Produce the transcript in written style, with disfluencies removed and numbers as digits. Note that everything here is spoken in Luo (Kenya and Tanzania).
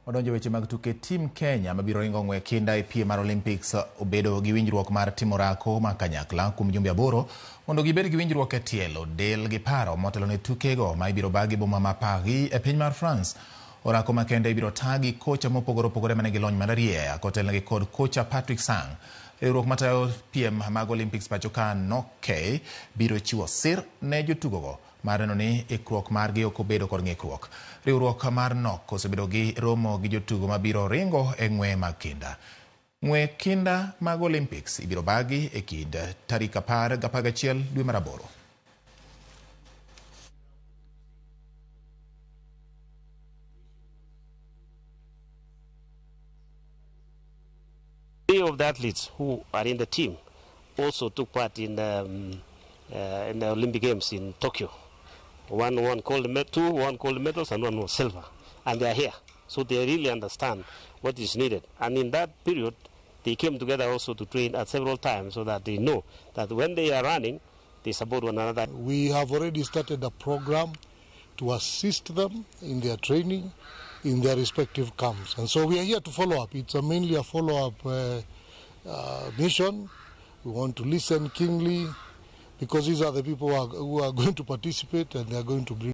Odonjo weche mag tuke tim Kenya mabiro ringo ng'we kinda e piem mar Olympics obedo gi winjruok mar timo orako ma kanyakla kuom jumbe 8 mondo gibed gi winjruok e tielo del gi paro motelone tukego ma ibiro bagi boma ma Paris e piny mar France. Orako makende ibiro tagi kocha mopogore opogore manigi lony mararieya kotelnegi kod kocha Patrick Sang. Riwruok matayo piem mag Olympics pachoka Noke biro chiwo sir ne jotugogo mar neno ni ikruok margi ok obedo kod ng'ikruok. Riwruok mar NOK osebedo gi romo gi jotugo mabiro ringo e ng'we mag kinda. Ng'we kinda mag Olympics ibiro bagi e kind tarik 10 gi 11 dwe mar 8. Three of the athletes who are in the team also took part in the Olympic Games in Tokyo. One gold medals and one was silver, and they are here, so they really understand what is needed. And in that period, they came together also to train at several times, so that they know that when they are running, they support one another. We have already started a program to assist them in their training in their respective camps, and so we are here to follow up. It's mainly a follow-up mission. We want to listen keenly, because these are the people who are going to participate, and they are going to bring